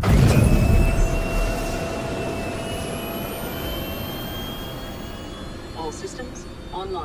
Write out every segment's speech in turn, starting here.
All systems online.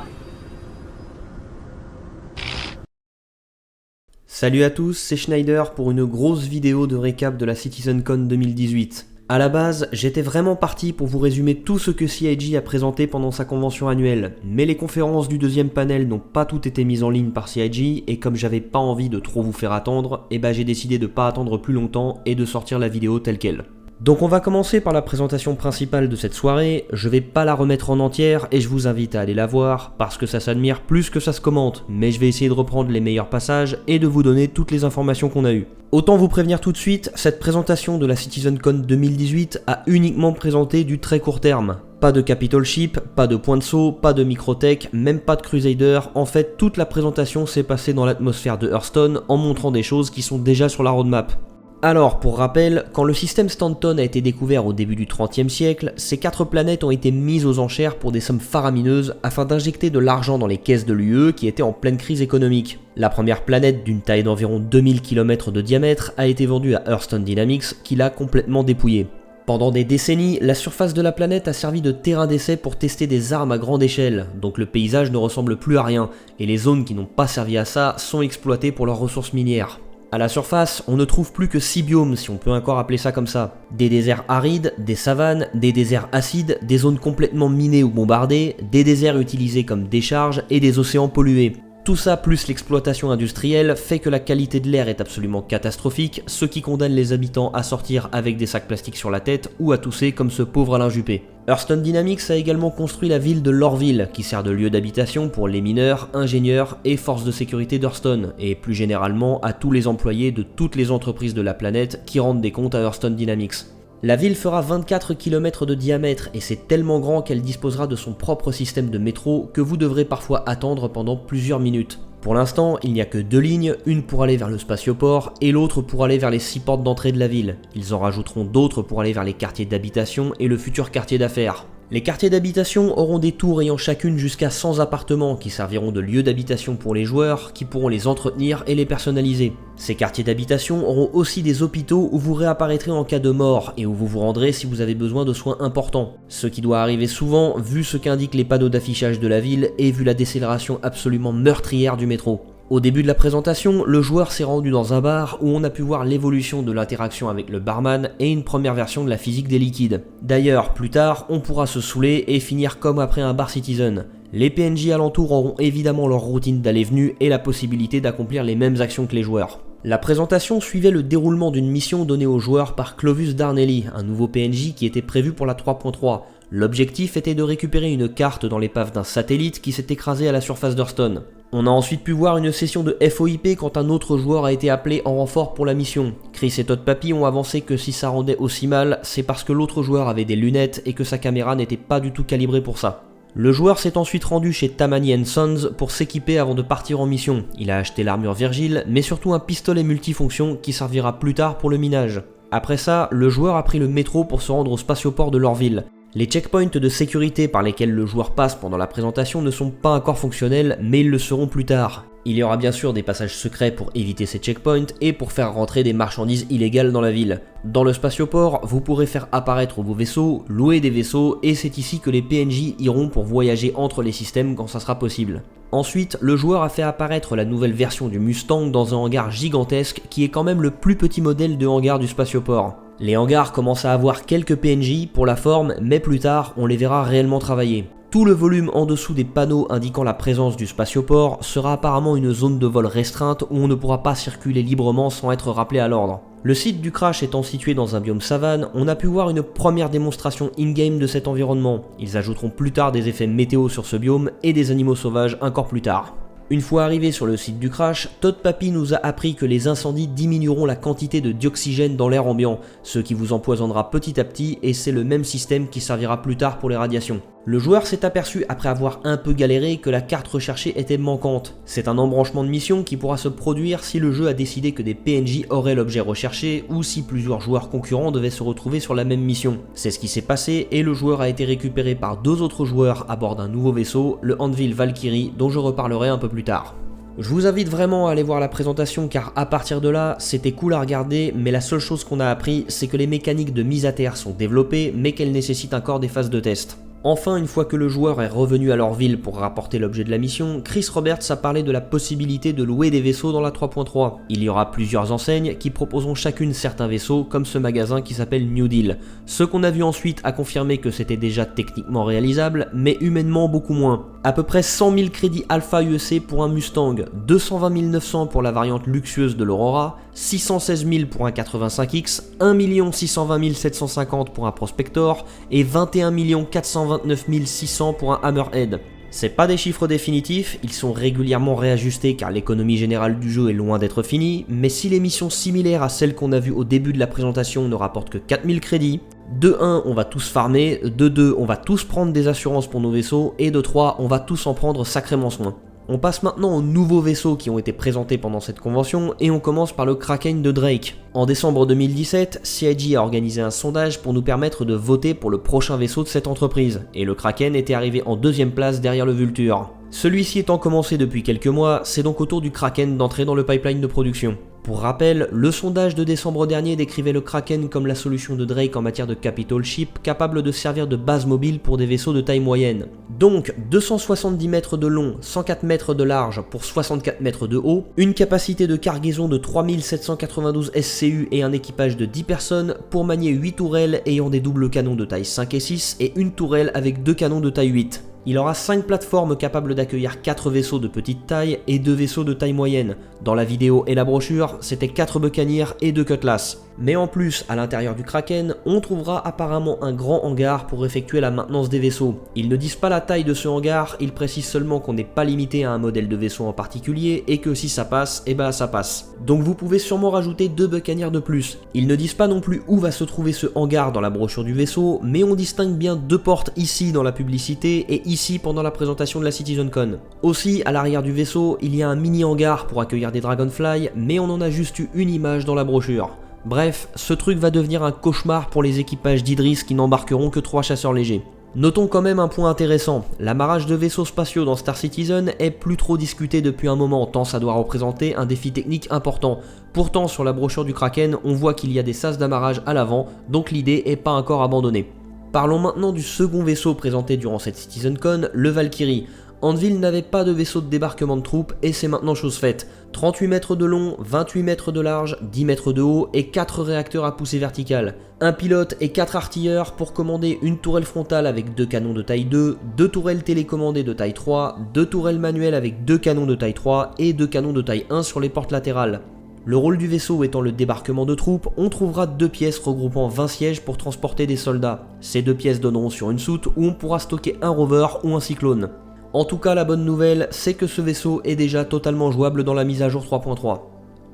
Salut à tous, c'est Schneider pour une grosse vidéo de récap de la CitizenCon 2018. A la base, j'étais vraiment parti pour vous résumer tout ce que CIG a présenté pendant sa convention annuelle, mais les conférences du deuxième panel n'ont pas toutes été mises en ligne par CIG, et comme j'avais pas envie de trop vous faire attendre, j'ai décidé de pas attendre plus longtemps et de sortir la vidéo telle quelle. Donc on va commencer par la présentation principale de cette soirée, je vais pas la remettre en entière et je vous invite à aller la voir, parce que ça s'admire plus que ça se commente, mais je vais essayer de reprendre les meilleurs passages et de vous donner toutes les informations qu'on a eues. Autant vous prévenir tout de suite, cette présentation de la CitizenCon 2018 a uniquement présenté du très court terme. Pas de Capital Ship, pas de point de saut, pas de Microtech, même pas de Crusader, en fait toute la présentation s'est passée dans l'atmosphère de Hearthstone en montrant des choses qui sont déjà sur la roadmap. Alors, pour rappel, quand le système Stanton a été découvert au début du XXe siècle, ces 4 planètes ont été mises aux enchères pour des sommes faramineuses afin d'injecter de l'argent dans les caisses de l'UE qui étaient en pleine crise économique. La première planète, d'une taille d'environ 2000 km de diamètre, a été vendue à Hearthstone Dynamics qui l'a complètement dépouillée. Pendant des décennies, la surface de la planète a servi de terrain d'essai pour tester des armes à grande échelle, donc le paysage ne ressemble plus à rien, et les zones qui n'ont pas servi à ça sont exploitées pour leurs ressources minières. À la surface, on ne trouve plus que 6 biomes, si on peut encore appeler ça comme ça. Des déserts arides, des savanes, des déserts acides, des zones complètement minées ou bombardées, des déserts utilisés comme décharge et des océans pollués. Tout ça plus l'exploitation industrielle fait que la qualité de l'air est absolument catastrophique, ce qui condamne les habitants à sortir avec des sacs plastiques sur la tête ou à tousser comme ce pauvre Alain Juppé. Hearthstone Dynamics a également construit la ville de Lorville, qui sert de lieu d'habitation pour les mineurs, ingénieurs et forces de sécurité d'Hearthstone, et plus généralement à tous les employés de toutes les entreprises de la planète qui rendent des comptes à Hearthstone Dynamics. La ville fera 24 km de diamètre et c'est tellement grand qu'elle disposera de son propre système de métro que vous devrez parfois attendre pendant plusieurs minutes. Pour l'instant, il n'y a que 2 lignes, une pour aller vers le spatioport et l'autre pour aller vers les 6 portes d'entrée de la ville. Ils en rajouteront d'autres pour aller vers les quartiers d'habitation et le futur quartier d'affaires. Les quartiers d'habitation auront des tours ayant chacune jusqu'à 100 appartements qui serviront de lieu d'habitation pour les joueurs, qui pourront les entretenir et les personnaliser. Ces quartiers d'habitation auront aussi des hôpitaux où vous réapparaîtrez en cas de mort et où vous vous rendrez si vous avez besoin de soins importants. Ce qui doit arriver souvent vu ce qu'indiquent les panneaux d'affichage de la ville et vu la décélération absolument meurtrière du métro. Au début de la présentation, le joueur s'est rendu dans un bar où on a pu voir l'évolution de l'interaction avec le barman et une première version de la physique des liquides. D'ailleurs, plus tard, on pourra se saouler et finir comme après un bar Citizen. Les PNJ alentours auront évidemment leur routine d'aller-venue et la possibilité d'accomplir les mêmes actions que les joueurs. La présentation suivait le déroulement d'une mission donnée aux joueurs par Clovis Darnelly, un nouveau PNJ qui était prévu pour la 3.3. L'objectif était de récupérer une carte dans l'épave d'un satellite qui s'est écrasé à la surface d'Hearthstone. On a ensuite pu voir une session de FOIP quand un autre joueur a été appelé en renfort pour la mission. Chris et Todd Papy ont avancé que si ça rendait aussi mal, c'est parce que l'autre joueur avait des lunettes et que sa caméra n'était pas du tout calibrée pour ça. Le joueur s'est ensuite rendu chez Tammany & Sons pour s'équiper avant de partir en mission. Il a acheté l'armure Virgile, mais surtout un pistolet multifonction qui servira plus tard pour le minage. Après ça, le joueur a pris le métro pour se rendre au spatioport de Lorville. Les checkpoints de sécurité par lesquels le joueur passe pendant la présentation ne sont pas encore fonctionnels, mais ils le seront plus tard. Il y aura bien sûr des passages secrets pour éviter ces checkpoints et pour faire rentrer des marchandises illégales dans la ville. Dans le spatioport, vous pourrez faire apparaître vos vaisseaux, louer des vaisseaux, et c'est ici que les PNJ iront pour voyager entre les systèmes quand ça sera possible. Ensuite, le joueur a fait apparaître la nouvelle version du Mustang dans un hangar gigantesque qui est quand même le plus petit modèle de hangar du spatioport. Les hangars commencent à avoir quelques PNJ pour la forme, mais plus tard, on les verra réellement travailler. Tout le volume en dessous des panneaux indiquant la présence du spatioport sera apparemment une zone de vol restreinte où on ne pourra pas circuler librement sans être rappelé à l'ordre. Le site du crash étant situé dans un biome savane, on a pu voir une première démonstration in-game de cet environnement. Ils ajouteront plus tard des effets météo sur ce biome et des animaux sauvages encore plus tard. Une fois arrivé sur le site du crash, Todd Papy nous a appris que les incendies diminueront la quantité de dioxygène dans l'air ambiant, ce qui vous empoisonnera petit à petit et c'est le même système qui servira plus tard pour les radiations. Le joueur s'est aperçu après avoir un peu galéré que la carte recherchée était manquante. C'est un embranchement de mission qui pourra se produire si le jeu a décidé que des PNJ auraient l'objet recherché ou si plusieurs joueurs concurrents devaient se retrouver sur la même mission. C'est ce qui s'est passé et le joueur a été récupéré par 2 autres joueurs à bord d'un nouveau vaisseau, le Anvil Valkyrie, dont je reparlerai un peu plus tard. Je vous invite vraiment à aller voir la présentation car à partir de là, c'était cool à regarder, mais la seule chose qu'on a appris, c'est que les mécaniques de mise à terre sont développées, mais qu'elles nécessitent encore des phases de test. Enfin, une fois que le joueur est revenu à leur ville pour rapporter l'objet de la mission, Chris Roberts a parlé de la possibilité de louer des vaisseaux dans la 3.3. Il y aura plusieurs enseignes qui proposeront chacune certains vaisseaux, comme ce magasin qui s'appelle New Deal. Ce qu'on a vu ensuite a confirmé que c'était déjà techniquement réalisable, mais humainement beaucoup moins. À peu près 100 000 crédits Alpha UEC pour un Mustang, 220 900 pour la variante luxueuse de l'Aurora, 616 000 pour un 85X, 1 620 750 pour un Prospector et 21 429 600 pour un Hammerhead. C'est pas des chiffres définitifs, ils sont régulièrement réajustés car l'économie générale du jeu est loin d'être finie, mais si les missions similaires à celles qu'on a vues au début de la présentation ne rapportent que 4000 crédits, de 1 on va tous farmer, de 2 on va tous prendre des assurances pour nos vaisseaux, et de 3 on va tous en prendre sacrément soin. On passe maintenant aux nouveaux vaisseaux qui ont été présentés pendant cette convention et on commence par le Kraken de Drake. En décembre 2017, CIG a organisé un sondage pour nous permettre de voter pour le prochain vaisseau de cette entreprise, et le Kraken était arrivé en deuxième place derrière le Vulture. Celui-ci étant commencé depuis quelques mois, c'est donc au tour du Kraken d'entrer dans le pipeline de production. Pour rappel, le sondage de décembre dernier décrivait le Kraken comme la solution de Drake en matière de capital ship capable de servir de base mobile pour des vaisseaux de taille moyenne. Donc 270 mètres de long, 104 mètres de large pour 64 mètres de haut, une capacité de cargaison de 3792 SCU et un équipage de 10 personnes pour manier 8 tourelles ayant des doubles canons de taille 5 et 6 et une tourelle avec 2 canons de taille 8. Il aura 5 plateformes capables d'accueillir 4 vaisseaux de petite taille et 2 vaisseaux de taille moyenne. Dans la vidéo et la brochure, c'était 4 Buccaneers et 2 Cutlass. Mais en plus, à l'intérieur du Kraken, on trouvera apparemment un grand hangar pour effectuer la maintenance des vaisseaux. Ils ne disent pas la taille de ce hangar, ils précisent seulement qu'on n'est pas limité à un modèle de vaisseau en particulier et que si ça passe, eh ben ça passe. Donc vous pouvez sûrement rajouter 2 Buccaneers de plus. Ils ne disent pas non plus où va se trouver ce hangar dans la brochure du vaisseau, mais on distingue bien 2 portes ici dans la publicité et ici pendant la présentation de la CitizenCon. Aussi, à l'arrière du vaisseau, il y a un mini hangar pour accueillir des Dragonfly, mais on en a juste eu une image dans la brochure. Bref, ce truc va devenir un cauchemar pour les équipages d'Idris qui n'embarqueront que 3 chasseurs légers. Notons quand même un point intéressant, l'amarrage de vaisseaux spatiaux dans Star Citizen est plus trop discuté depuis un moment tant ça doit représenter un défi technique important. Pourtant sur la brochure du Kraken, on voit qu'il y a des sas d'amarrage à l'avant, donc l'idée est pas encore abandonnée. Parlons maintenant du second vaisseau présenté durant cette CitizenCon, le Valkyrie. Anvil n'avait pas de vaisseau de débarquement de troupes et c'est maintenant chose faite. 38 mètres de long, 28 mètres de large, 10 mètres de haut et 4 réacteurs à poussée verticale. Un pilote et 4 artilleurs pour commander une tourelle frontale avec 2 canons de taille 2, 2 tourelles télécommandées de taille 3, 2 tourelles manuelles avec 2 canons de taille 3 et 2 canons de taille 1 sur les portes latérales. Le rôle du vaisseau étant le débarquement de troupes, on trouvera 2 pièces regroupant 20 sièges pour transporter des soldats. Ces 2 pièces donneront sur une soute où on pourra stocker un rover ou un cyclone. En tout cas, la bonne nouvelle, c'est que ce vaisseau est déjà totalement jouable dans la mise à jour 3.3.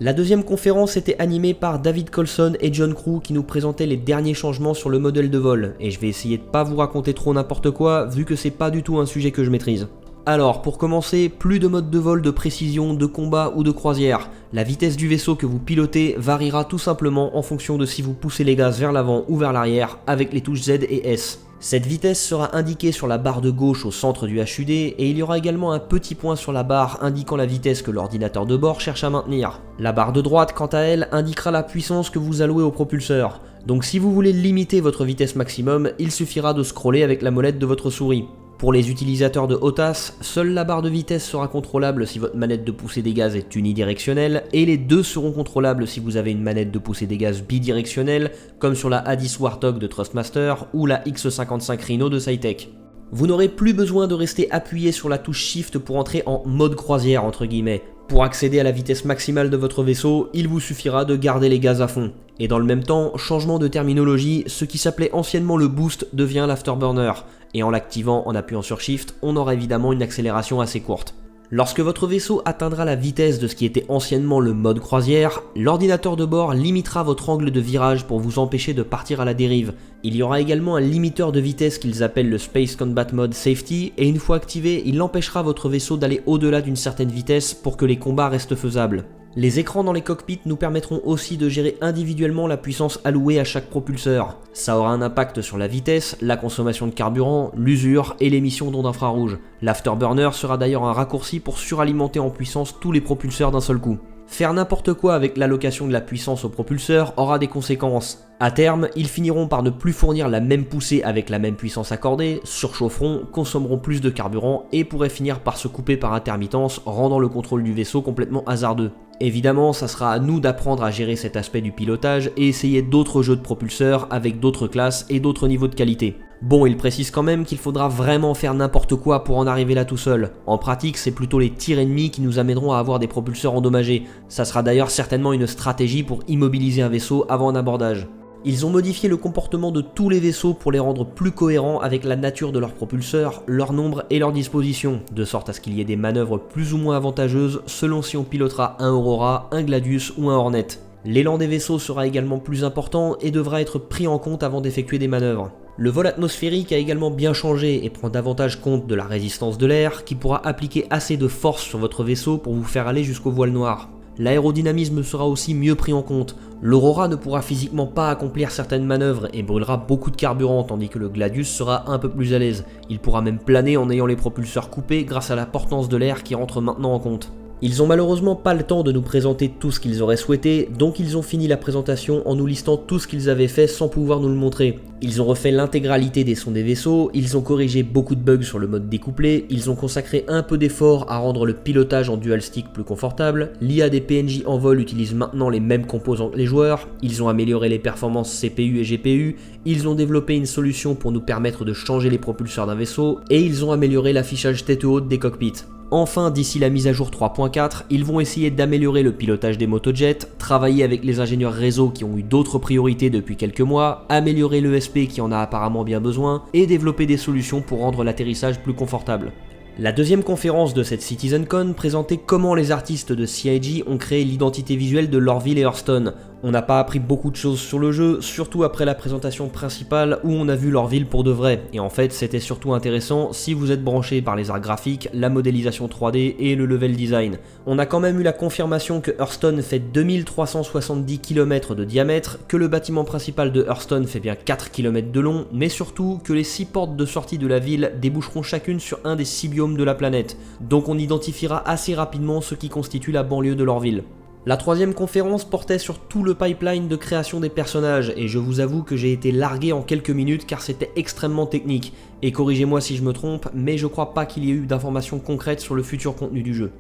La deuxième conférence était animée par David Colson et John Crew qui nous présentaient les derniers changements sur le modèle de vol, et je vais essayer de pas vous raconter trop n'importe quoi vu que c'est pas du tout un sujet que je maîtrise. Alors, pour commencer, plus de mode de vol de précision, de combat ou de croisière. La vitesse du vaisseau que vous pilotez variera tout simplement en fonction de si vous poussez les gaz vers l'avant ou vers l'arrière avec les touches Z et S. Cette vitesse sera indiquée sur la barre de gauche au centre du HUD et il y aura également un petit point sur la barre indiquant la vitesse que l'ordinateur de bord cherche à maintenir. La barre de droite, quant à elle, indiquera la puissance que vous allouez au propulseur. Donc si vous voulez limiter votre vitesse maximum, il suffira de scroller avec la molette de votre souris. Pour les utilisateurs de HOTAS, seule la barre de vitesse sera contrôlable si votre manette de poussée des gaz est unidirectionnelle, et les deux seront contrôlables si vous avez une manette de poussée des gaz bidirectionnelle, comme sur la A10 Warthog de Thrustmaster ou la X55 Rhino de Scitech. Vous n'aurez plus besoin de rester appuyé sur la touche Shift pour entrer en mode croisière entre guillemets. Pour accéder à la vitesse maximale de votre vaisseau, il vous suffira de garder les gaz à fond. Et dans le même temps, changement de terminologie, ce qui s'appelait anciennement le boost devient l'afterburner. Et en l'activant en appuyant sur Shift, on aura évidemment une accélération assez courte. Lorsque votre vaisseau atteindra la vitesse de ce qui était anciennement le mode croisière, l'ordinateur de bord limitera votre angle de virage pour vous empêcher de partir à la dérive. Il y aura également un limiteur de vitesse qu'ils appellent le Space Combat Mode Safety, et une fois activé, il empêchera votre vaisseau d'aller au-delà d'une certaine vitesse pour que les combats restent faisables. Les écrans dans les cockpits nous permettront aussi de gérer individuellement la puissance allouée à chaque propulseur. Ça aura un impact sur la vitesse, la consommation de carburant, l'usure et l'émission d'ondes infrarouges. L'afterburner sera d'ailleurs un raccourci pour suralimenter en puissance tous les propulseurs d'un seul coup. Faire n'importe quoi avec l'allocation de la puissance aux propulseurs aura des conséquences. À terme, ils finiront par ne plus fournir la même poussée avec la même puissance accordée, surchaufferont, consommeront plus de carburant et pourraient finir par se couper par intermittence, rendant le contrôle du vaisseau complètement hasardeux. Évidemment, ça sera à nous d'apprendre à gérer cet aspect du pilotage et essayer d'autres jeux de propulseurs avec d'autres classes et d'autres niveaux de qualité. Bon, il précise quand même qu'il faudra vraiment faire n'importe quoi pour en arriver là tout seul. En pratique, c'est plutôt les tirs ennemis qui nous amèneront à avoir des propulseurs endommagés. Ça sera d'ailleurs certainement une stratégie pour immobiliser un vaisseau avant un abordage. Ils ont modifié le comportement de tous les vaisseaux pour les rendre plus cohérents avec la nature de leurs propulseurs, leur nombre et leur disposition, de sorte à ce qu'il y ait des manœuvres plus ou moins avantageuses selon si on pilotera un Aurora, un Gladius ou un Hornet. L'élan des vaisseaux sera également plus important et devra être pris en compte avant d'effectuer des manœuvres. Le vol atmosphérique a également bien changé et prend davantage compte de la résistance de l'air qui pourra appliquer assez de force sur votre vaisseau pour vous faire aller jusqu'au voile noir. L'aérodynamisme sera aussi mieux pris en compte. L'Aurora ne pourra physiquement pas accomplir certaines manœuvres et brûlera beaucoup de carburant tandis que le Gladius sera un peu plus à l'aise. Il pourra même planer en ayant les propulseurs coupés grâce à la portance de l'air qui rentre maintenant en compte. Ils ont malheureusement pas le temps de nous présenter tout ce qu'ils auraient souhaité, donc ils ont fini la présentation en nous listant tout ce qu'ils avaient fait sans pouvoir nous le montrer. Ils ont refait l'intégralité des sons des vaisseaux, ils ont corrigé beaucoup de bugs sur le mode découplé, ils ont consacré un peu d'efforts à rendre le pilotage en dual stick plus confortable, l'IA des PNJ en vol utilise maintenant les mêmes composants que les joueurs, ils ont amélioré les performances CPU et GPU, ils ont développé une solution pour nous permettre de changer les propulseurs d'un vaisseau, et ils ont amélioré l'affichage tête haute des cockpits. Enfin, d'ici la mise à jour 3.4, ils vont essayer d'améliorer le pilotage des motojets, travailler avec les ingénieurs réseau qui ont eu d'autres priorités depuis quelques mois, améliorer l'ESP qui en a apparemment bien besoin, et développer des solutions pour rendre l'atterrissage plus confortable. La deuxième conférence de cette CitizenCon présentait comment les artistes de CIG ont créé l'identité visuelle de Lorville et Hurston. On n'a pas appris beaucoup de choses sur le jeu, surtout après la présentation principale où on a vu Lorville pour de vrai, et en fait c'était surtout intéressant si vous êtes branché par les arts graphiques, la modélisation 3D et le level design. On a quand même eu la confirmation que Hurston fait 2370 km de diamètre, que le bâtiment principal de Hurston fait bien 4 km de long, mais surtout que les 6 portes de sortie de la ville déboucheront chacune sur un des 6 biomes de la planète, donc on identifiera assez rapidement ce qui constitue la banlieue de Lorville. La troisième conférence portait sur tout le pipeline de création des personnages, et je vous avoue que j'ai été largué en quelques minutes car c'était extrêmement technique, et corrigez-moi si je me trompe, mais je crois pas qu'il y ait eu d'informations concrètes sur le futur contenu du jeu.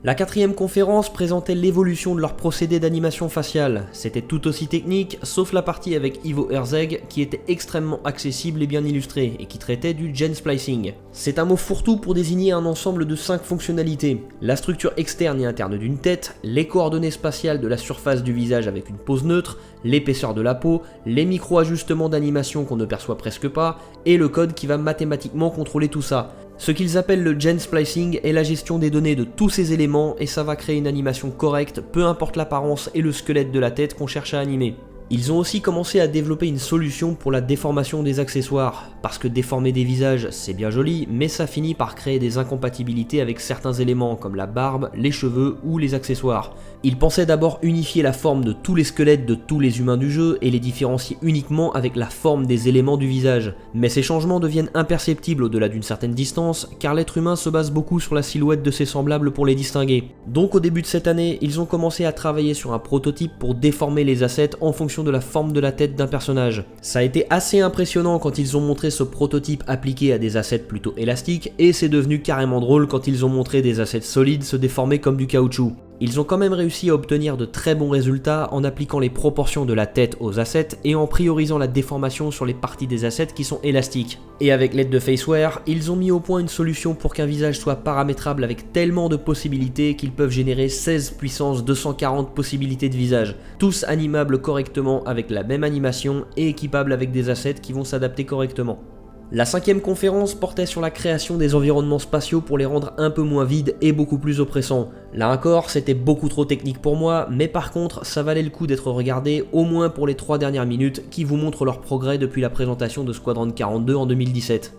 La quatrième conférence présentait l'évolution de leur procédé d'animation faciale. C'était tout aussi technique, sauf la partie avec Ivo Herzeg qui était extrêmement accessible et bien illustrée, et qui traitait du gen splicing. C'est un mot fourre-tout pour désigner un ensemble de 5 fonctionnalités. La structure externe et interne d'une tête, les coordonnées spatiales de la surface du visage avec une pose neutre, l'épaisseur de la peau, les micro-ajustements d'animation qu'on ne perçoit presque pas, et le code qui va mathématiquement contrôler tout ça. Ce qu'ils appellent le gen splicing est la gestion des données de tous ces éléments et ça va créer une animation correcte, peu importe l'apparence et le squelette de la tête qu'on cherche à animer. Ils ont aussi commencé à développer une solution pour la déformation des accessoires, parce que déformer des visages c'est bien joli, mais ça finit par créer des incompatibilités avec certains éléments comme la barbe, les cheveux ou les accessoires. Ils pensaient d'abord unifier la forme de tous les squelettes de tous les humains du jeu et les différencier uniquement avec la forme des éléments du visage. Mais ces changements deviennent imperceptibles au-delà d'une certaine distance, car l'être humain se base beaucoup sur la silhouette de ses semblables pour les distinguer. Donc au début de cette année, ils ont commencé à travailler sur un prototype pour déformer les assets en fonction de la forme de la tête d'un personnage. Ça a été assez impressionnant quand ils ont montré ce prototype appliqué à des assets plutôt élastiques, et c'est devenu carrément drôle quand ils ont montré des assets solides se déformer comme du caoutchouc. Ils ont quand même réussi à obtenir de très bons résultats en appliquant les proportions de la tête aux assets et en priorisant la déformation sur les parties des assets qui sont élastiques. Et avec l'aide de Faceware, ils ont mis au point une solution pour qu'un visage soit paramétrable avec tellement de possibilités qu'ils peuvent générer 16 puissance 240 possibilités de visage, tous animables correctement avec la même animation et équipables avec des assets qui vont s'adapter correctement. La cinquième conférence portait sur la création des environnements spatiaux pour les rendre un peu moins vides et beaucoup plus oppressants. Là encore, c'était beaucoup trop technique pour moi, mais par contre, ça valait le coup d'être regardé au moins pour les 3 dernières minutes qui vous montrent leur progrès depuis la présentation de Squadron 42 en 2017.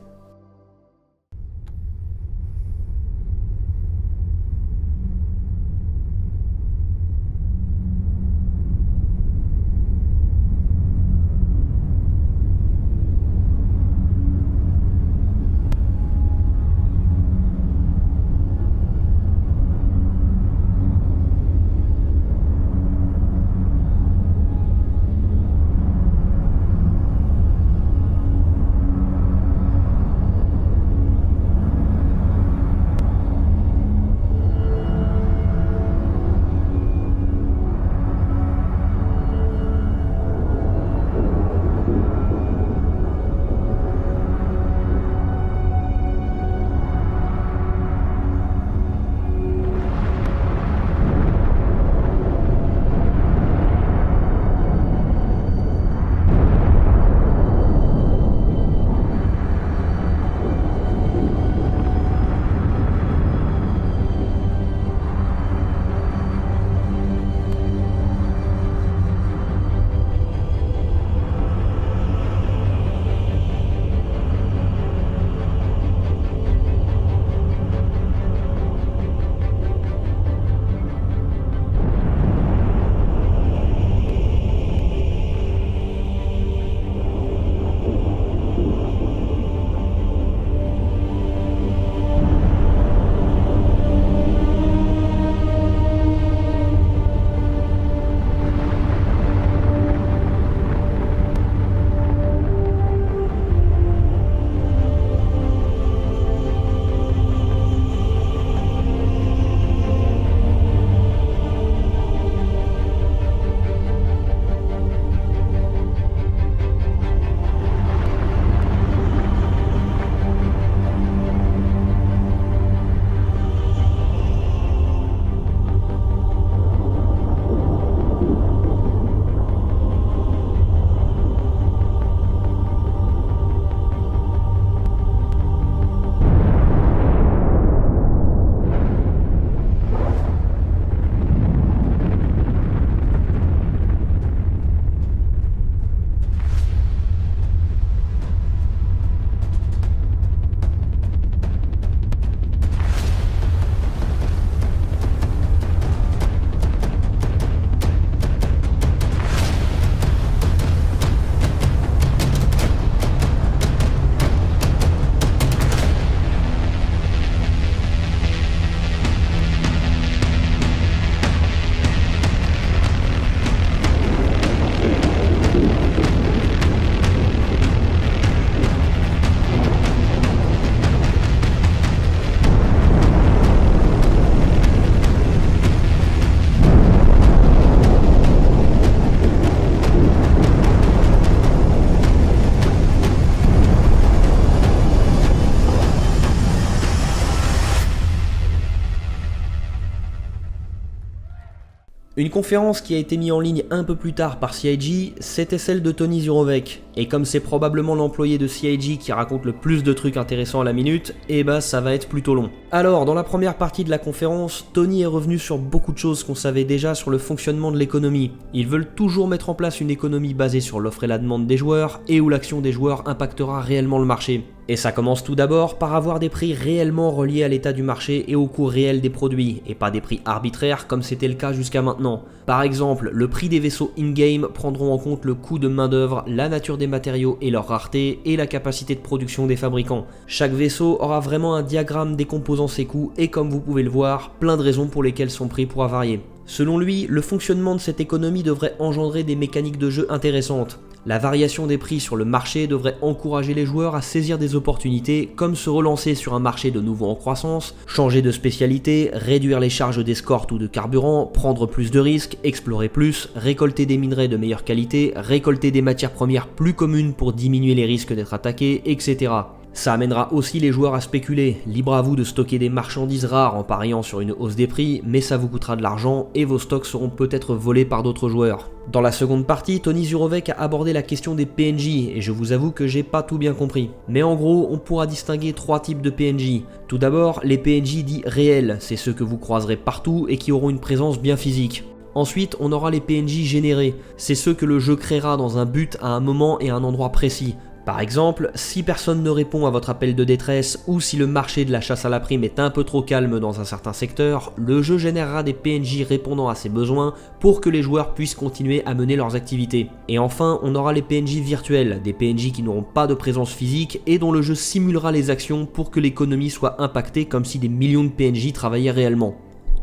Une conférence qui a été mise en ligne un peu plus tard par CIG, c'était celle de Tony Zurovec. Et comme c'est probablement l'employé de CIG qui raconte le plus de trucs intéressants à la minute, eh bah ça va être plutôt long. Alors, dans la première partie de la conférence, Tony est revenu sur beaucoup de choses qu'on savait déjà sur le fonctionnement de l'économie. Ils veulent toujours mettre en place une économie basée sur l'offre et la demande des joueurs, et où l'action des joueurs impactera réellement le marché. Et ça commence tout d'abord par avoir des prix réellement reliés à l'état du marché et au coût réel des produits, et pas des prix arbitraires comme c'était le cas jusqu'à maintenant. Par exemple, le prix des vaisseaux in-game prendront en compte le coût de main d'œuvre, la nature des matériaux et leur rareté, et la capacité de production des fabricants. Chaque vaisseau aura vraiment un diagramme décomposant ses coûts, et comme vous pouvez le voir, plein de raisons pour lesquelles son prix pourra varier. Selon lui, le fonctionnement de cette économie devrait engendrer des mécaniques de jeu intéressantes. La variation des prix sur le marché devrait encourager les joueurs à saisir des opportunités comme se relancer sur un marché de nouveau en croissance, changer de spécialité, réduire les charges d'escorte ou de carburant, prendre plus de risques, explorer plus, récolter des minerais de meilleure qualité, récolter des matières premières plus communes pour diminuer les risques d'être attaqués, etc. Ça amènera aussi les joueurs à spéculer, libre à vous de stocker des marchandises rares en pariant sur une hausse des prix, mais ça vous coûtera de l'argent et vos stocks seront peut-être volés par d'autres joueurs. Dans la seconde partie, Tony Zurovec a abordé la question des PNJ, et je vous avoue que j'ai pas tout bien compris. Mais en gros, on pourra distinguer 3 types de PNJ. Tout d'abord, les PNJ dits réels, c'est ceux que vous croiserez partout et qui auront une présence bien physique. Ensuite, on aura les PNJ générés, c'est ceux que le jeu créera dans un but à un moment et à un endroit précis. Par exemple, si personne ne répond à votre appel de détresse ou si le marché de la chasse à la prime est un peu trop calme dans un certain secteur, le jeu générera des PNJ répondant à ces besoins pour que les joueurs puissent continuer à mener leurs activités. Et enfin, on aura les PNJ virtuels, des PNJ qui n'auront pas de présence physique et dont le jeu simulera les actions pour que l'économie soit impactée comme si des millions de PNJ travaillaient réellement.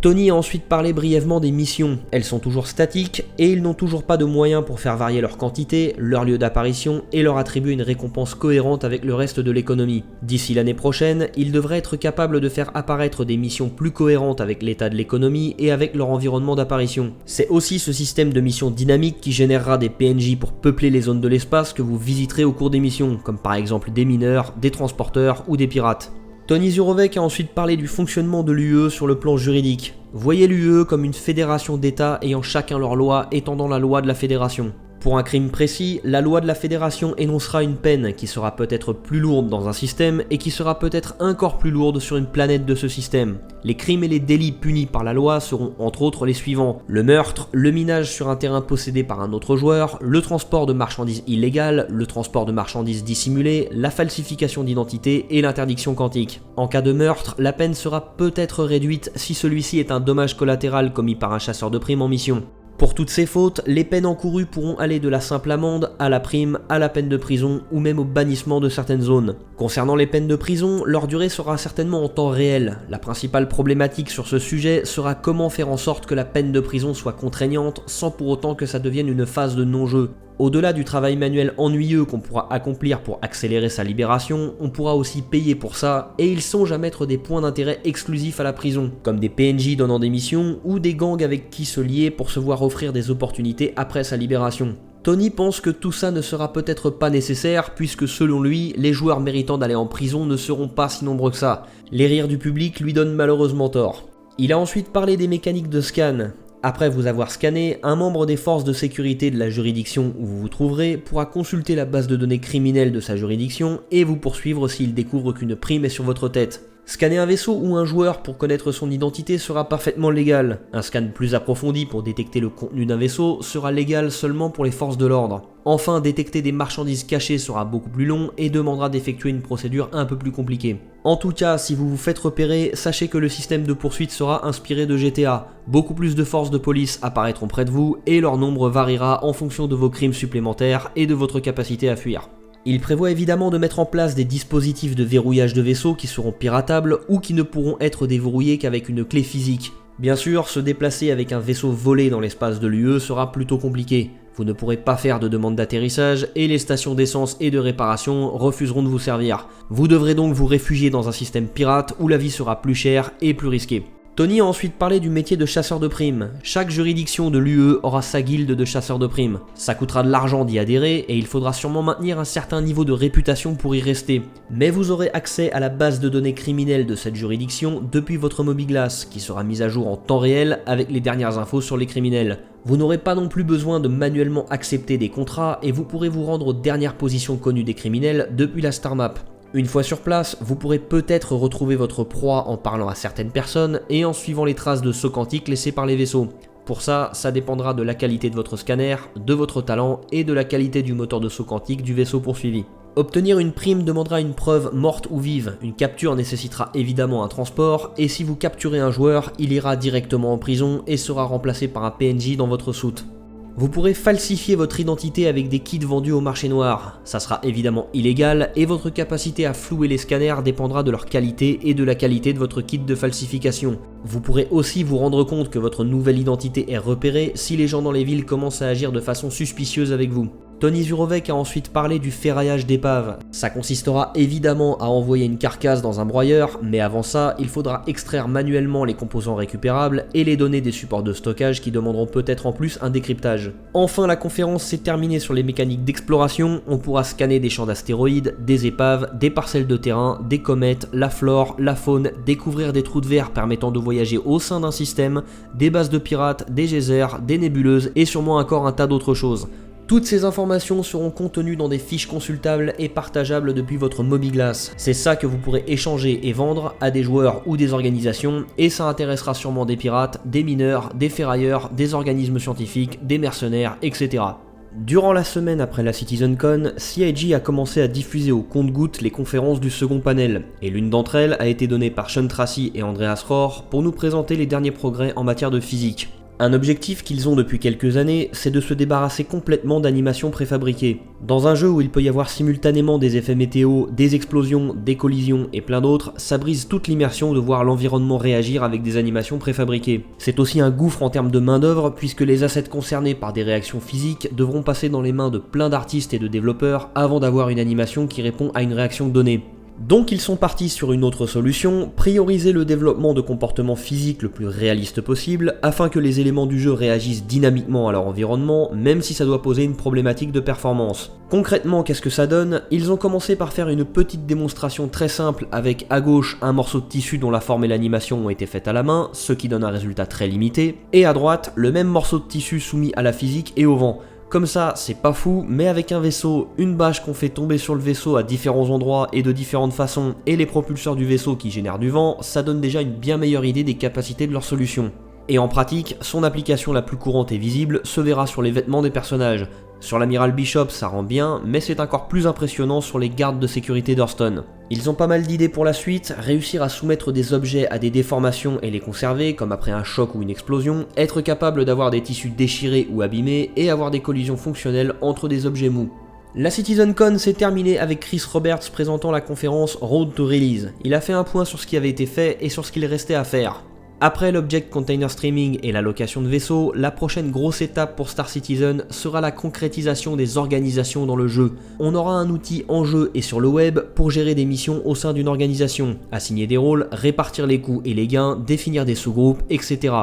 Tony a ensuite parlé brièvement des missions. Elles sont toujours statiques et ils n'ont toujours pas de moyens pour faire varier leur quantité, leur lieu d'apparition et leur attribuer une récompense cohérente avec le reste de l'économie. D'ici l'année prochaine, ils devraient être capables de faire apparaître des missions plus cohérentes avec l'état de l'économie et avec leur environnement d'apparition. C'est aussi ce système de missions dynamique qui générera des PNJ pour peupler les zones de l'espace que vous visiterez au cours des missions, comme par exemple des mineurs, des transporteurs ou des pirates. Tony Zurovec a ensuite parlé du fonctionnement de l'UE sur le plan juridique. Voyez l'UE comme une fédération d'États ayant chacun leur loi étendant la loi de la fédération. Pour un crime précis, la loi de la fédération énoncera une peine qui sera peut-être plus lourde dans un système et qui sera peut-être encore plus lourde sur une planète de ce système. Les crimes et les délits punis par la loi seront entre autres les suivants: le meurtre, le minage sur un terrain possédé par un autre joueur, le transport de marchandises illégales, le transport de marchandises dissimulées, la falsification d'identité et l'interdiction quantique. En cas de meurtre, la peine sera peut-être réduite si celui-ci est un dommage collatéral commis par un chasseur de primes en mission. Pour toutes ces fautes, les peines encourues pourront aller de la simple amende à la prime, à la peine de prison ou même au bannissement de certaines zones. Concernant les peines de prison, leur durée sera certainement en temps réel. La principale problématique sur ce sujet sera comment faire en sorte que la peine de prison soit contraignante sans pour autant que ça devienne une phase de non-jeu. Au-delà du travail manuel ennuyeux qu'on pourra accomplir pour accélérer sa libération, on pourra aussi payer pour ça, et ils songent à mettre des points d'intérêt exclusifs à la prison, comme des PNJ donnant des missions, ou des gangs avec qui se lier pour se voir offrir des opportunités après sa libération. Tony pense que tout ça ne sera peut-être pas nécessaire, puisque selon lui, les joueurs méritant d'aller en prison ne seront pas si nombreux que ça. Les rires du public lui donnent malheureusement tort. Il a ensuite parlé des mécaniques de scan. Après vous avoir scanné, un membre des forces de sécurité de la juridiction où vous vous trouverez pourra consulter la base de données criminelle de sa juridiction et vous poursuivre s'il découvre qu'une prime est sur votre tête. Scanner un vaisseau ou un joueur pour connaître son identité sera parfaitement légal. Un scan plus approfondi pour détecter le contenu d'un vaisseau sera légal seulement pour les forces de l'ordre. Enfin, détecter des marchandises cachées sera beaucoup plus long et demandera d'effectuer une procédure un peu plus compliquée. En tout cas, si vous vous faites repérer, sachez que le système de poursuite sera inspiré de GTA. Beaucoup plus de forces de police apparaîtront près de vous et leur nombre variera en fonction de vos crimes supplémentaires et de votre capacité à fuir. Il prévoit évidemment de mettre en place des dispositifs de verrouillage de vaisseaux qui seront piratables ou qui ne pourront être déverrouillés qu'avec une clé physique. Bien sûr, se déplacer avec un vaisseau volé dans l'espace de l'UE sera plutôt compliqué. Vous ne pourrez pas faire de demande d'atterrissage et les stations d'essence et de réparation refuseront de vous servir. Vous devrez donc vous réfugier dans un système pirate où la vie sera plus chère et plus risquée. Tony a ensuite parlé du métier de chasseur de primes. Chaque juridiction de l'UE aura sa guilde de chasseurs de primes. Ça coûtera de l'argent d'y adhérer et il faudra sûrement maintenir un certain niveau de réputation pour y rester. Mais vous aurez accès à la base de données criminelles de cette juridiction depuis votre Mobiglass, qui sera mise à jour en temps réel avec les dernières infos sur les criminels. Vous n'aurez pas non plus besoin de manuellement accepter des contrats et vous pourrez vous rendre aux dernières positions connues des criminels depuis la Star Map. Une fois sur place, vous pourrez peut-être retrouver votre proie en parlant à certaines personnes et en suivant les traces de sauts quantiques laissés par les vaisseaux. Pour ça dépendra de la qualité de votre scanner, de votre talent et de la qualité du moteur de saut quantique du vaisseau poursuivi. Obtenir une prime demandera une preuve morte ou vive, une capture nécessitera évidemment un transport, et si vous capturez un joueur, il ira directement en prison et sera remplacé par un PNJ dans votre soute. Vous pourrez falsifier votre identité avec des kits vendus au marché noir. Ça sera évidemment illégal et votre capacité à flouer les scanners dépendra de leur qualité et de la qualité de votre kit de falsification. Vous pourrez aussi vous rendre compte que votre nouvelle identité est repérée si les gens dans les villes commencent à agir de façon suspicieuse avec vous. Tony Zurovec a ensuite parlé du ferraillage d'épave. Ça consistera évidemment à envoyer une carcasse dans un broyeur, mais avant ça, il faudra extraire manuellement les composants récupérables et les données des supports de stockage qui demanderont peut-être en plus un décryptage. Enfin, la conférence s'est terminée sur les mécaniques d'exploration. On pourra scanner des champs d'astéroïdes, des épaves, des parcelles de terrain, des comètes, la flore, la faune, découvrir des trous de verre permettant de voyager au sein d'un système, des bases de pirates, des geysers, des nébuleuses et sûrement encore un tas d'autres choses. Toutes ces informations seront contenues dans des fiches consultables et partageables depuis votre Mobiglass. C'est ça que vous pourrez échanger et vendre à des joueurs ou des organisations, et ça intéressera sûrement des pirates, des mineurs, des ferrailleurs, des organismes scientifiques, des mercenaires, etc. Durant la semaine après la CitizenCon, CIG a commencé à diffuser au compte-gouttes les conférences du second panel, et l'une d'entre elles a été donnée par Sean Tracy et Andreas Rohr pour nous présenter les derniers progrès en matière de physique. Un objectif qu'ils ont depuis quelques années, c'est de se débarrasser complètement d'animations préfabriquées. Dans un jeu où il peut y avoir simultanément des effets météo, des explosions, des collisions et plein d'autres, ça brise toute l'immersion de voir l'environnement réagir avec des animations préfabriquées. C'est aussi un gouffre en termes de main d'œuvre puisque les assets concernés par des réactions physiques devront passer dans les mains de plein d'artistes et de développeurs avant d'avoir une animation qui répond à une réaction donnée. Donc ils sont partis sur une autre solution, prioriser le développement de comportements physiques le plus réaliste possible afin que les éléments du jeu réagissent dynamiquement à leur environnement, même si ça doit poser une problématique de performance. Concrètement, qu'est-ce que ça donne? Ils ont commencé par faire une petite démonstration très simple avec à gauche un morceau de tissu dont la forme et l'animation ont été faites à la main, ce qui donne un résultat très limité, et à droite, le même morceau de tissu soumis à la physique et au vent. Comme ça, c'est pas fou, mais avec un vaisseau, une bâche qu'on fait tomber sur le vaisseau à différents endroits et de différentes façons, et les propulseurs du vaisseau qui génèrent du vent, ça donne déjà une bien meilleure idée des capacités de leur solution. Et en pratique, son application la plus courante et visible se verra sur les vêtements des personnages. Sur l'amiral Bishop, ça rend bien, mais c'est encore plus impressionnant sur les gardes de sécurité d'Hurston. Ils ont pas mal d'idées pour la suite, réussir à soumettre des objets à des déformations et les conserver, comme après un choc ou une explosion, être capable d'avoir des tissus déchirés ou abîmés, et avoir des collisions fonctionnelles entre des objets mous. La CitizenCon s'est terminée avec Chris Roberts présentant la conférence Road to Release. Il a fait un point sur ce qui avait été fait et sur ce qu'il restait à faire. Après l'Object Container Streaming et la location de vaisseaux, la prochaine grosse étape pour Star Citizen sera la concrétisation des organisations dans le jeu. On aura un outil en jeu et sur le web pour gérer des missions au sein d'une organisation, assigner des rôles, répartir les coûts et les gains, définir des sous-groupes, etc.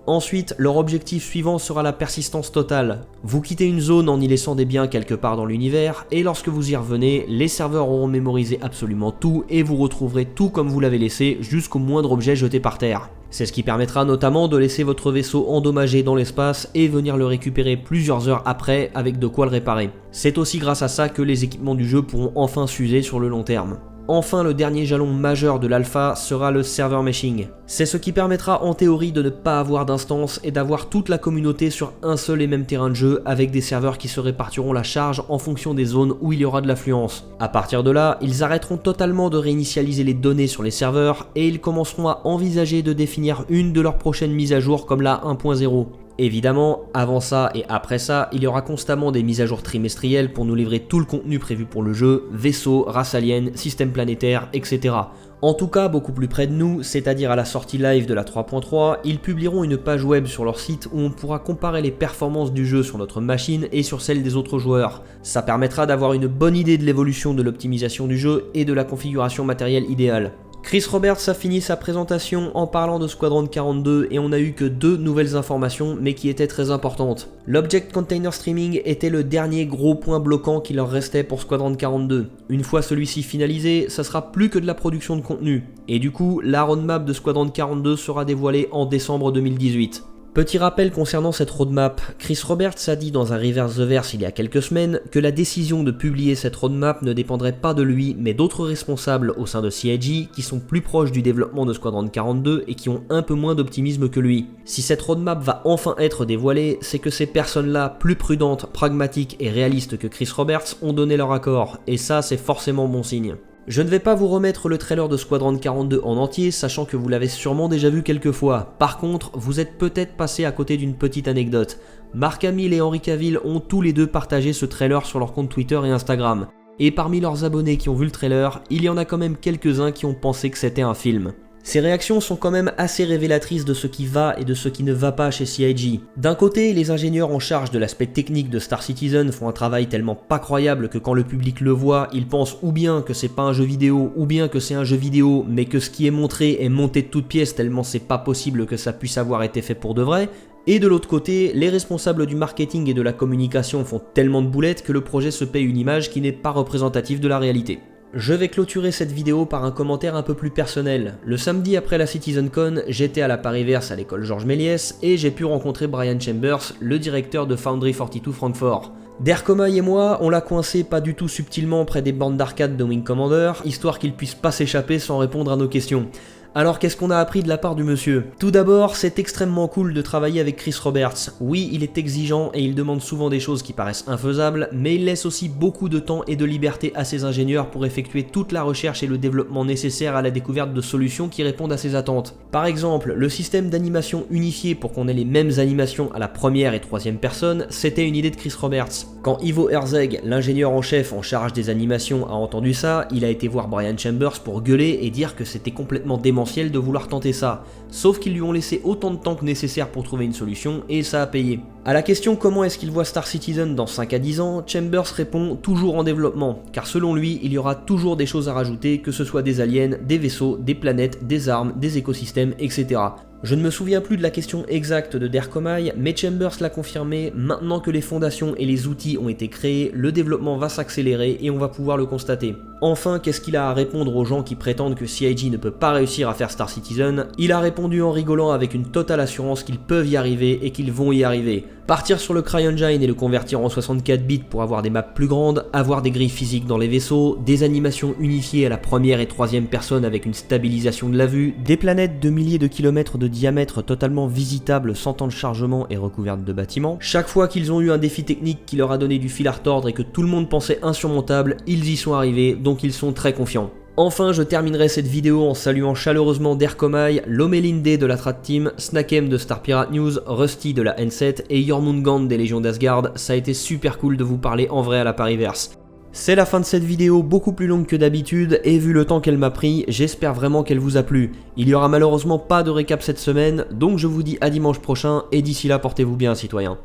Ensuite, leur objectif suivant sera la persistance totale. Vous quittez une zone en y laissant des biens quelque part dans l'univers, et lorsque vous y revenez, les serveurs auront mémorisé absolument tout et vous retrouverez tout comme vous l'avez laissé jusqu'au moindre objet jeté par terre. C'est ce qui permettra notamment de laisser votre vaisseau endommagé dans l'espace et venir le récupérer plusieurs heures après avec de quoi le réparer. C'est aussi grâce à ça que les équipements du jeu pourront enfin s'user sur le long terme. Enfin, le dernier jalon majeur de l'alpha sera le server meshing. C'est ce qui permettra en théorie de ne pas avoir d'instance et d'avoir toute la communauté sur un seul et même terrain de jeu avec des serveurs qui se répartiront la charge en fonction des zones où il y aura de l'affluence. À partir de là, ils arrêteront totalement de réinitialiser les données sur les serveurs et ils commenceront à envisager de définir une de leurs prochaines mises à jour comme la 1.0. Évidemment, avant ça et après ça, il y aura constamment des mises à jour trimestrielles pour nous livrer tout le contenu prévu pour le jeu, vaisseaux, races aliens, systèmes planétaires, etc. En tout cas, beaucoup plus près de nous, c'est-à-dire à la sortie live de la 3.3, ils publieront une page web sur leur site où on pourra comparer les performances du jeu sur notre machine et sur celles des autres joueurs. Ça permettra d'avoir une bonne idée de l'évolution de l'optimisation du jeu et de la configuration matérielle idéale. Chris Roberts a fini sa présentation en parlant de Squadron 42 et on n'a eu que 2 nouvelles informations mais qui étaient très importantes. L'Object Container Streaming était le dernier gros point bloquant qui leur restait pour Squadron 42. Une fois celui-ci finalisé, ça sera plus que de la production de contenu. Et du coup, la roadmap de Squadron 42 sera dévoilée en décembre 2018. Petit rappel concernant cette roadmap, Chris Roberts a dit dans un Reverse the Verse il y a quelques semaines que la décision de publier cette roadmap ne dépendrait pas de lui mais d'autres responsables au sein de CIG qui sont plus proches du développement de Squadron 42 et qui ont un peu moins d'optimisme que lui. Si cette roadmap va enfin être dévoilée, c'est que ces personnes-là, plus prudentes, pragmatiques et réalistes que Chris Roberts, ont donné leur accord, et ça c'est forcément bon signe. Je ne vais pas vous remettre le trailer de Squadron 42 en entier, sachant que vous l'avez sûrement déjà vu quelques fois. Par contre, vous êtes peut-être passé à côté d'une petite anecdote. Mark Hamill et Henry Cavill ont tous les deux partagé ce trailer sur leur compte Twitter et Instagram. Et parmi leurs abonnés qui ont vu le trailer, il y en a quand même quelques-uns qui ont pensé que c'était un film. Ces réactions sont quand même assez révélatrices de ce qui va et de ce qui ne va pas chez CIG. D'un côté, les ingénieurs en charge de l'aspect technique de Star Citizen font un travail tellement pas croyable que quand le public le voit, il pense ou bien que c'est pas un jeu vidéo, ou bien que c'est un jeu vidéo, mais que ce qui est montré est monté de toutes pièces tellement c'est pas possible que ça puisse avoir été fait pour de vrai. Et de l'autre côté, les responsables du marketing et de la communication font tellement de boulettes que le projet se paye une image qui n'est pas représentative de la réalité. Je vais clôturer cette vidéo par un commentaire un peu plus personnel. Le samedi après la CitizenCon, j'étais à la Paris-Verse à l'école Georges Méliès et j'ai pu rencontrer Brian Chambers, le directeur de Foundry 42 Francfort. Derkomaï et moi, on l'a coincé pas du tout subtilement près des bornes d'arcade de Wing Commander, histoire qu'il puisse pas s'échapper sans répondre à nos questions. Alors qu'est-ce qu'on a appris de la part du monsieur? Tout d'abord, c'est extrêmement cool de travailler avec Chris Roberts. Oui, il est exigeant et il demande souvent des choses qui paraissent infaisables, mais il laisse aussi beaucoup de temps et de liberté à ses ingénieurs pour effectuer toute la recherche et le développement nécessaires à la découverte de solutions qui répondent à ses attentes. Par exemple, le système d'animation unifié pour qu'on ait les mêmes animations à la première et troisième personne, c'était une idée de Chris Roberts. Quand Ivo Herzeg, l'ingénieur en chef en charge des animations, a entendu ça, il a été voir Brian Chambers pour gueuler et dire que c'était complètement démentiel de vouloir tenter ça, sauf qu'ils lui ont laissé autant de temps que nécessaire pour trouver une solution et ça a payé. À la question comment est-ce qu'il voit Star Citizen dans 5 à 10 ans, Chambers répond toujours en développement, car selon lui, il y aura toujours des choses à rajouter, que ce soit des aliens, des vaisseaux, des planètes, des armes, des écosystèmes, etc. Je ne me souviens plus de la question exacte de Derkomaï, mais Chambers l'a confirmé, maintenant que les fondations et les outils ont été créés, le développement va s'accélérer et on va pouvoir le constater. Enfin, qu'est-ce qu'il a à répondre aux gens qui prétendent que CIG ne peut pas réussir à faire Star Citizen? Il a répondu en rigolant avec une totale assurance qu'ils peuvent y arriver et qu'ils vont y arriver. Partir sur le CryEngine et le convertir en 64 bits pour avoir des maps plus grandes, avoir des grilles physiques dans les vaisseaux, des animations unifiées à la première et troisième personne avec une stabilisation de la vue, des planètes de milliers de kilomètres de diamètre totalement visitables sans temps de chargement et recouvertes de bâtiments. Chaque fois qu'ils ont eu un défi technique qui leur a donné du fil à retordre et que tout le monde pensait insurmontable, ils y sont arrivés, donc ils sont très confiants. Enfin, je terminerai cette vidéo en saluant chaleureusement Derkomaï, Lomelinde de la Strat Team, Snakem de Star Pirate News, Rusty de la N7 et Jormungand des Légions d'Asgard. Ça a été super cool de vous parler en vrai à la Paris-Verse. C'est la fin de cette vidéo, beaucoup plus longue que d'habitude, et vu le temps qu'elle m'a pris, j'espère vraiment qu'elle vous a plu. Il y aura malheureusement pas de récap cette semaine, donc je vous dis à dimanche prochain, et d'ici là portez-vous bien citoyens.